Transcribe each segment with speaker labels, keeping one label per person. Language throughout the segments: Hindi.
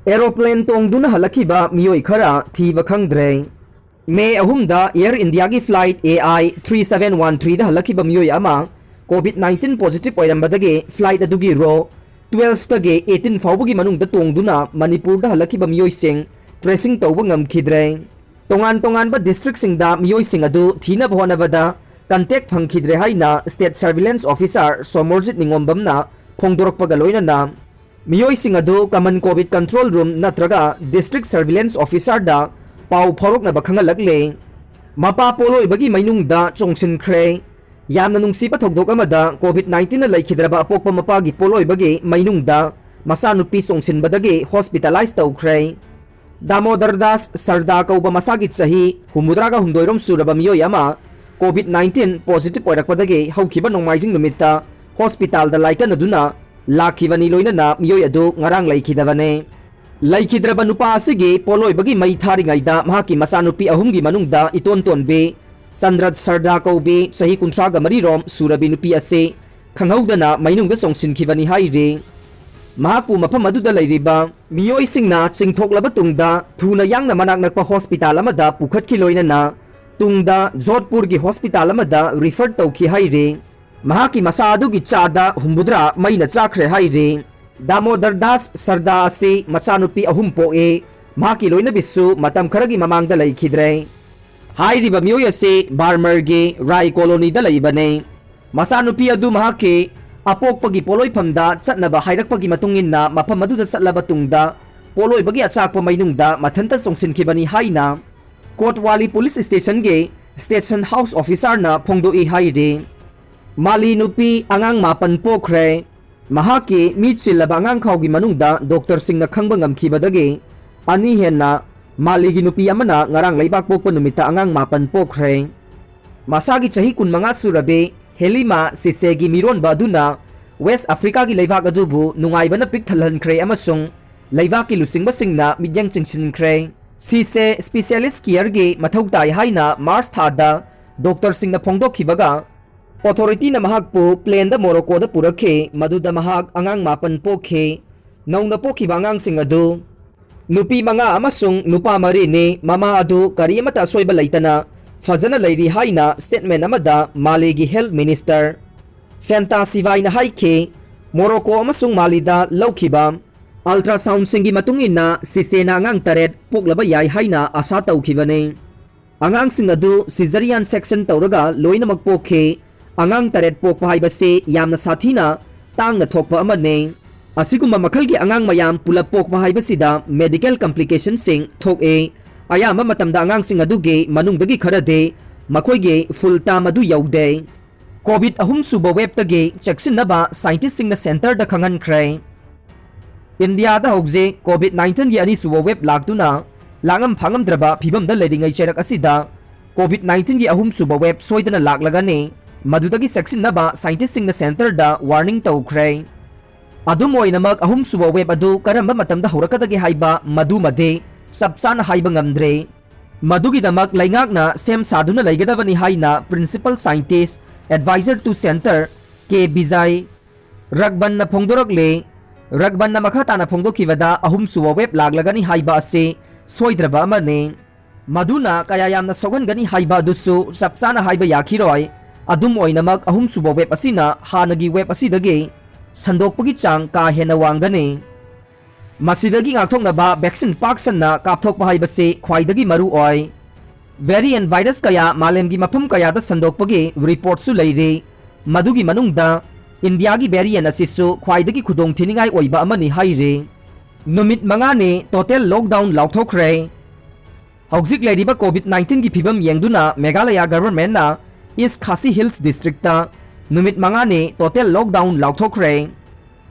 Speaker 1: एरोप्लेन तोंगदुना हलखिबा मियोई खरा थीबा खंगद्रे मे अहुमदा एयर इंडिया की फ्लाइट AI 3713 दा हलखिबा मियोई अमा कोविड-19 पॉजिटिव ओइरंबदगे फ्लाइट अदुगी रो 12 तगे 18 फाउबगी मनुंगदा तोंगदुना मणिपुर दा हलखिबा मियोई सिंग ट्रेसिंग तौबा ngamkhidre तोंगान तोंगान बा डिस्ट्रिक्ट सिंगदा मियोई सिंग अदु थीना होनबदा कंटेक्ट फंखिद्रे हाइना स्टेट सर्विलेंस ऑफिसर सोमोरजित निंगोमबमना फोंदोरकपगा लोइनना मियोई सिंग अदु कमन कोविड कंट्रोल रूम नत्रगा डिस्ट्रिक्ट सर्विलेंस ऑफिसर दा पाउ फौरकनबा खंगलकले मपा पोलोइबगी मैनुंगदा चोंगसिनख्रे यामना नुंगसिबा थौदोक अमदा कोविड-19 ना लैखिद्रबा अपोकपा मपागी पोलोइबगी मैनुंगदा मसानुपी चोंगसिनबदगी हॉस्पिटलाइज तौख्रे दामोदर दास सरदा कौबा मसागी चही हुमुद्रागा हुमदोइरोम सुरबा मियोई अमा कोविड-19 पॉजिटिव ओइरकपदगी हौखिबा नोंमाइजिंग नुमित्ता हॉस्पिटल दा लाइकनदुना लाखिबनी लोइनना मियोई अदु ngarang लैखिदबने लैखिद्रबा नुपा असिगी पोलोइबगी मै थारिङैदा महाकी मसानुपी अहुमगी मनुंगदा इतोन तोनबे चंद्रद सरदा कौबे सही 30 रोम सुरबी नुपी असे खंगौदना मैनुंगदा सोंगसिनखिबनी हाइरे महाकु मफम अदुदा लैरिबा मियोई सिंगना चिंगथोकलबा तुंगदा थुना यांगना मनाक नकपा हॉस्पिटल अमदा पुखतखि लोइनना तुंगदा जोधपुर की हॉस्पिटल अमदा रिफर तौखि हाइरे महाकी मसा अदुगी चादा हुम्बुद्रा मैना चाख्रे हाइरे दामोदर दास सरदा असे मचानुपी अहुम पोए महाकी लोइनबिसु मतम खरगी ममांगदा लैखिद्रे हाइरिबा मियोई असे बार्मरगे राय कॉलोनीदा लैबने मचानुपी अदु महाके अपोकपगी पोलोइफमदा चटनबा हाइरकपगी मतुंगिन्ना मफम अदुदा चटलबा तुंगदा पोलोइबगी अचाकपा मैनुंगदा मथंता सोंगसिनखिबनी हाइना कोटवाली पुलिस स्टेशन के स्टेशन हाउस ऑफिसर ना फोंदोई हाइरे माली नुपी आंगांग मापन पोख्रे महाके मीचिल्लबा आंगांग खाउगी मनुंगदा डॉक्टर सिंगना खंगबा ngamkhibadage ani henna मालीगी नुपी अमना ngarang leibak pokpa numita आंगांग मापन पोख्रे मासागी चाही 15 सुरबे हेलिमा सिसेगी मिरोनबा अदुना वेस्ट अफ्रीका की लेबाक अदुबु नुंगाइबना पिक थलहनख्रे अमसुंग लेबाक की लुसिंगबा सिंगना मिद्यांग चिंगसिनख्रे सीसे स्पेशलिस्ट केयर गे मथौ ताई हाइना मार्च थादा डॉक्टर सिंगना फोंदोखिबगा ऑथोरिटी ना महाकपु प्लेन दा मोरोको दा पुरखे मदुदा महाक आंगांग मापन पोखे नौना पोखिबा आंगांग सिंग अदु नुपी मंगा अमसुंग नुपा मरी ने ममा अदु करियमता सोइबा लैतना फजना लैरी हाइना स्टेटमेंट अमदा मालेगी हेल्थ मिनिस्टर फैंटासिवाइना हाइखे मोरोको अमसुंग मालीदा लौखिबा अल्ट्रासाउंड सिंगी मतुंगिना सिसेना आंगांग तरेट पोकलबा याई हाइना आशा तौखिबने आंगांग सिंग अदु सिजरियन सेक्शन तौरगा लोइनमक पोखे आंगांग तरेट पोकपा हाइबसे यामना साथीना तांगना थोकपा अमने असिगुम्बा मखलगी आंगांग मयाम पुलप पोकपा हाइबसिदा मेडिकल कॉम्प्लिकेशन सिंग थोके अयामा मतमदा आंगांग सिंग अदुगे मनुंगदगी खरदे मखोइगे फुल टाम अदु यौदे कोविड अहुम सुबा वेब तगे चेक्सिनबा साइंटिस्ट सिंगना सेंटर दा खंगनख्रे इंडिया दा होगजे कोविड-19 की अनि सुबा वेब लागदुना लागम फांगमद्रबा फिबम दा लेरिंगै चेरक असिदा कोविड-19 की अहुम सुबा वेब सोइदना लागलगने मदुदगी सेक्सिनबा साइंटिस्ट सिंगना सेंटर दा वार्निंग तौख्रे अदुम ओइनमक अहुम सुबा वेब अदु करंबा मतमदा होरकदगे हाइबा मदु मदे सबसान हाइबा ngamdre मदुगी दमक लैंगाकना सेम सादुना लैगदबनी हाइना principal scientist adviser to centre के बिजाई रगबन फोंदोरकले रगबन मखाताना फोंदोखिबदा अहुम सुबा वेब लागलगनी हाइबा असे सोइद्रबा अमने मदुना कया यामना सोगनगनी हाइबा दुसु सबसान हाइबा याखिरोय अदुम ओइनमक अहुम सुबा वेब असिना हानगी वेब असिदगे संदोकपगी चांग का हेना वांगने मसिदगी गाथोंगनबा वैक्सीन पाक्सनना कापथोकपा हाइबसे ख्वाइदगी मरु ओय वेरिएंट वायरस कया मालेमगी मफम कयादा संदोकपगे रिपोर्ट सु लैरे मदुगी मनुंगदा इंडिया की वेरिएंट असिसु ख्वाइदगी खुदोंग थिनिंगाई ओइबा अमनि हाइरे नुमित मंगाने टोटल लॉकडाउन लाउथोखरे हौजिक लैरिबा कोविड-19 की फिबम येंगदुना मेघालय गवर्नमेंट ना ईस्ट खासी हिल्स डिस्ट्रिक्ट नुमित मंगाने टोटल लॉकडाउन लाउथोखरे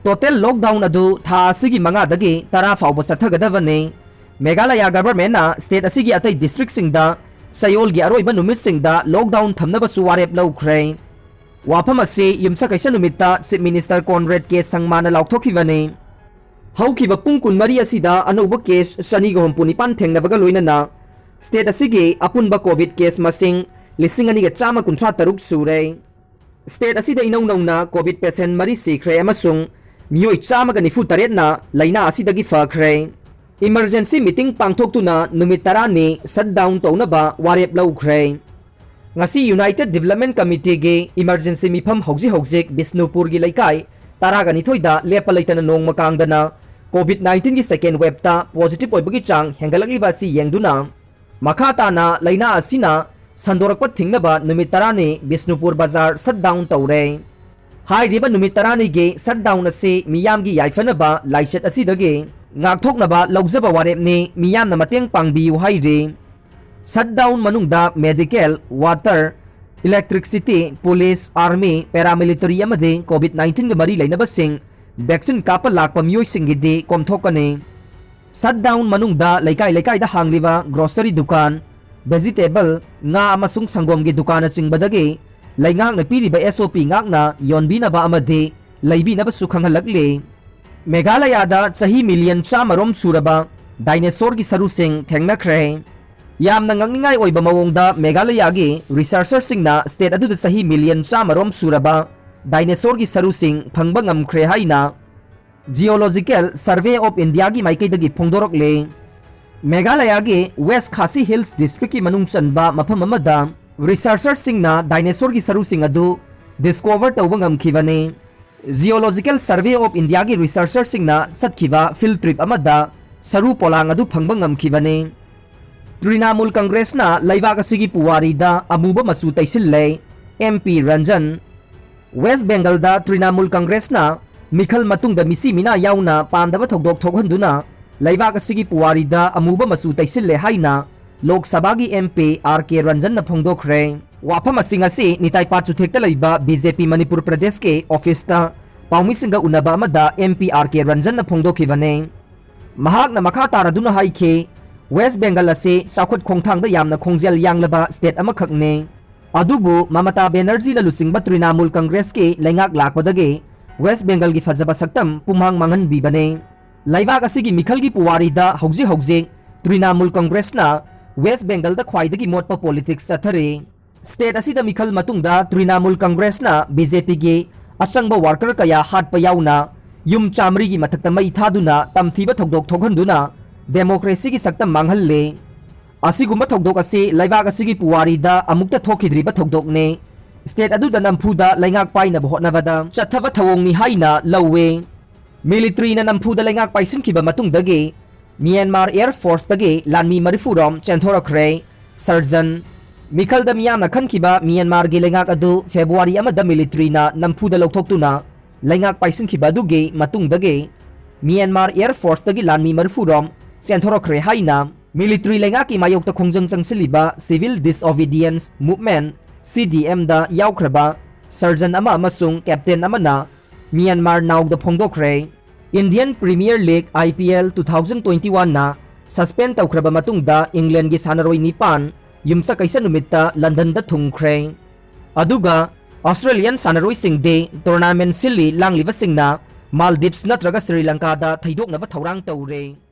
Speaker 1: टोटल लॉकडाउन अदु था असिगी मंगादगी 10 फाउबा चथगदबने मेघालय गवर्नमेंट ना स्टेट असिगी अतै डिस्ट्रिक्ट सिंगदा सयोल की अरोइबा नुमित सिंगदा लॉकडाउन थमनबसु वारेप लौख्रे वाफम असे युमसा कैसा नुमित्ता चीफ मिनिस्टर कॉनरेड के संगमाना लाउथोखिबने हौखिबा पुंग 12 असिदा अनौबा केस 2.9 थेंगनबगा लोइनना स्टेट असिगी अपुनबा कोविड केस मसिंग 2,153 सूरे स्टेट असिदा इनौ नौना कोविड पेशेंट मरी सिख्रे अमसुंग मियोई 194 ना लैना असिदगी फख्रे Emergency meeting Pangthoktuna Numit 10 Shutdown Tounaba Warep Loukhre. Ngasi United Development Committee ge emergency mifam hojik Bisnupur gi laikai taragani thoida lepa leitana nong makangdana COVID-19 gi second wave ta positive oibagi chang hengalagli ba si yengduna makata na laina asina sandorakpa thingnaba Numit 10 Bisnupur Bazar shutdown tawre. Hai diba Numit 10 ge shutdown ase miyam gi yaifanaba laichet asidage ngakthoknaba laujaba warep ne miyam na mateng pangbiu haire. Shutdown manungda medical, water, electricity, police, army, paramilitary amade COVID-19 ga mari lainabasing vaccine kapa lakpa miyoi singide komthokane. Shutdown manungda laikai da hangliba grocery dukan, vegetable, nga amasung sanggom ge dukan chingbadage laingak na piriba SOP ngakna yonbina ba amade laibina ba sukhanghalakle. Meghalaya da chahi million chamarom suraba dinosaur gi sarusing thengnakhre. Yam nangangningay oiba mawongda Meghalaya gi researcher singna state adu da sahi million chamarom suraba dinosaur gi sarusing phangba ngamkhre haina Geological Survey of India gi maikay dagi phongdorokle. Meghalaya gi West Khasi Hills district ki manung chanba mafam amada researcher singna dinosaur gi sarusing adu discover tawba ngamkhibane. Geological Survey of India gi researcher singna satkiba field trip amada saru polang adu phangba ngamkhibane. Tounaba Congress na laibak asigi puwari da amuba masu taisille MP Ranjan. West Bengal da Tounaba Congress na mikhal matung da misi mina yauna pamdaba thokdok thokhanduna laibak asigi puwari da amuba masu taisille haina Lok Sabha gi MP RK Ranjan na phongdokhre. Wafam asing asi nitai pachu thekta laiba BJP Manipur Pradesh ke office ta paumi singa unaba amada MP RK Ranjan na phongdokhibane. Mahak na makha taraduna haike West Bengal ase sakhot khongthang da yamna khongjal yanglaba state amakhakne. Adubu Mamata Banerjee na lusingba Tounaba Congress ke laingak lakpadage West Bengal gi fajaba saktam pumhang mangan bibane. Laibak asigi mikhal gi puwari da hojik Tounaba Congress na West Bengal da khwaidagi motpa politics chathare. State asida mikhal matungda Tounaba Congress na BJP gi asangba worker kaya hatpa yauna yum chamri gi mathakta mai thaduna tamthiba thokdok thokhanduna democracy ki sakta manghalle. Asigumba thokdok ase laibak asigi puwari da amukta thokhidriba thokdok ne state adu da nampuda laingak paina bhotnavada chathaba thawong ni haina lawe. Military na nampuda laingak paisin kiba matungdage Myanmar Air Force dage lanmi marifurom chenthorokre surgeon mikhal da miyam na khankiba Myanmar ge laingak adu February amada military na nampuda loktoktuna laingak paisin kiba duge matungdage Myanmar Air Force dage lanmi marifurom chenthorokre haina military laingak ki mayokta khongjang changsiliba civil disobedience movement CDM da yaukraba surgeon ama amasung captain amana Myanmar naug da phongdokre. Indian Premier League IPL 2021 na suspend tawkraba matungda England gi sanaroi nipan yumsa kaisa numitta London da thungkhre. Aduga Australian sanaroi singde tournament sili langliba singna Maldives natraga Sri Lanka da thaidoknaba thaurang tawre.